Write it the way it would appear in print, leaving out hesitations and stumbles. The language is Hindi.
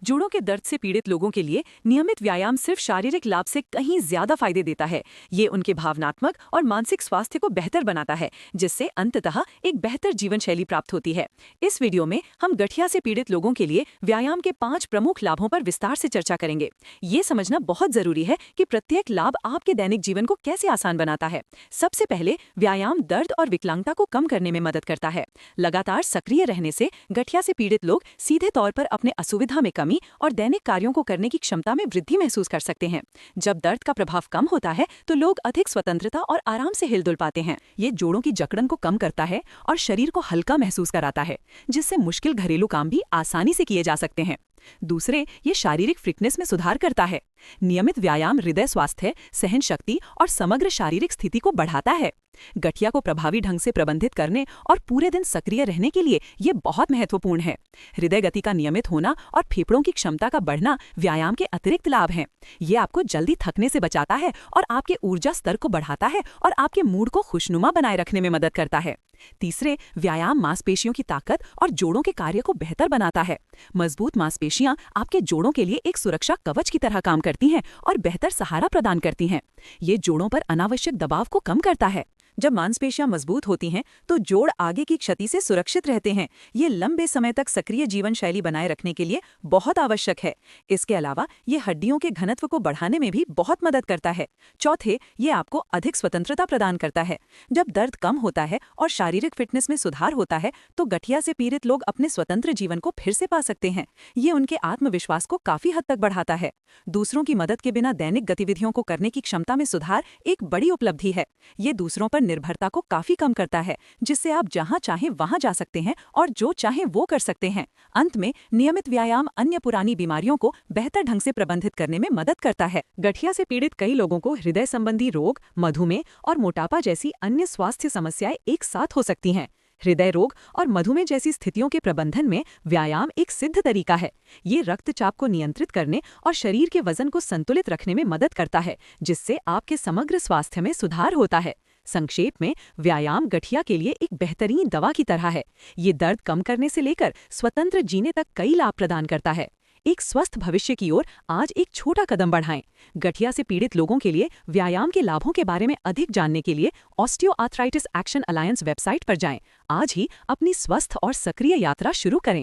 जोड़ों के दर्द से पीड़ित लोगों के लिए नियमित व्यायाम सिर्फ शारीरिक लाभ से कहीं ज्यादा फायदे देता है। ये उनके भावनात्मक और मानसिक स्वास्थ्य को बेहतर बनाता है, जिससे अंततः एक बेहतर जीवन शैली प्राप्त होती है। इस वीडियो में हम गठिया से पीड़ित लोगों के लिए व्यायाम के 5 प्रमुख लाभों पर विस्तार से चर्चा करेंगे। ये समझना बहुत जरूरी है कि प्रत्येक लाभ आपके दैनिक जीवन को कैसे आसान बनाता है। सबसे पहले, व्यायाम दर्द और विकलांगता को कम करने में मदद करता है। लगातार सक्रिय रहने से गठिया से पीड़ित लोग सीधे तौर पर अपने असुविधा में कमी और दैनिक कार्यों को करने की क्षमता में वृद्धि महसूस कर सकते हैं। जब दर्द का प्रभाव कम होता है तो लोग अधिक स्वतंत्रता और आराम से हिलडुल पाते हैं। ये जोड़ों की जकड़न को कम करता है और शरीर को हल्का महसूस कराता है, जिससे मुश्किल घरेलू काम भी आसानी से किए जा सकते हैं। दूसरे, ये शारीरिक फिटनेस में सुधार करता है। नियमित व्यायाम हृदय स्वास्थ्य, सहन शक्ति और समग्र शारीरिक स्थिति को बढ़ाता है। गठिया को प्रभावी ढंग से प्रबंधित करने और पूरे दिन सक्रिय रहने के लिए ये बहुत महत्वपूर्ण है। हृदय गति का नियमित होना और फेफड़ों की क्षमता का बढ़ना व्यायाम के अतिरिक्त लाभ हैं। ये आपको जल्दी थकने से बचाता है और आपके ऊर्जा स्तर को बढ़ाता है और आपके मूड को खुशनुमा बनाए रखने में मदद करता है। तीसरे, व्यायाम मांसपेशियों की ताकत और जोड़ों के कार्य को बेहतर बनाता है। मजबूत मांसपेशियां आपके जोड़ों के लिए एक सुरक्षा कवच की तरह काम करती हैं और बेहतर सहारा प्रदान करती हैं। ये जोड़ों पर अनावश्यक दबाव को कम करता है। जब मांसपेशियां मजबूत होती हैं तो जोड़ आगे की क्षति से सुरक्षित रहते हैं। ये लंबे समय तक सक्रिय जीवन शैली बनाए रखने के लिए बहुत आवश्यक है। इसके अलावा ये हड्डियों के घनत्व को बढ़ाने में भी बहुत मदद करता है। चौथे, ये आपको अधिक स्वतंत्रता प्रदान करता है। जब दर्द कम होता है और शारीरिक फिटनेस में सुधार होता है तो गठिया से पीड़ित लोग अपने स्वतंत्र जीवन को फिर से पा सकते हैं। ये उनके आत्मविश्वास को काफी हद तक बढ़ाता है। दूसरों की मदद के बिना दैनिक गतिविधियों को करने की क्षमता में सुधार एक बड़ी उपलब्धि है। ये दूसरों पर निर्भरता को काफी कम करता है, जिससे आप जहां चाहें वहां जा सकते हैं और जो चाहें वो कर सकते हैं। अंत में, नियमित व्यायाम अन्य पुरानी बीमारियों को बेहतर ढंग से प्रबंधित करने में मदद करता है। गठिया से पीड़ित कई लोगों को हृदय संबंधी रोग, मधुमेह और मोटापा जैसी अन्य स्वास्थ्य समस्याएं एक साथ हो सकती हैं। हृदय रोग और मधुमेह जैसी स्थितियों के प्रबंधन में व्यायाम एक सिद्ध तरीका है। ये रक्तचाप को नियंत्रित करने और शरीर के वजन को संतुलित रखने में मदद करता है, जिससे आपके समग्र स्वास्थ्य में सुधार होता है। संक्षेप में, व्यायाम गठिया के लिए एक बेहतरीन दवा की तरह है। ये दर्द कम करने से लेकर स्वतंत्र जीने तक कई लाभ प्रदान करता है। एक स्वस्थ भविष्य की ओर आज एक छोटा कदम बढ़ाएं। गठिया से पीड़ित लोगों के लिए व्यायाम के लाभों के बारे में अधिक जानने के लिए ऑस्टियोआर्थराइटिस एक्शन अलायंस वेबसाइट पर जाएं। आज ही अपनी स्वस्थ और सक्रिय यात्रा शुरू करें।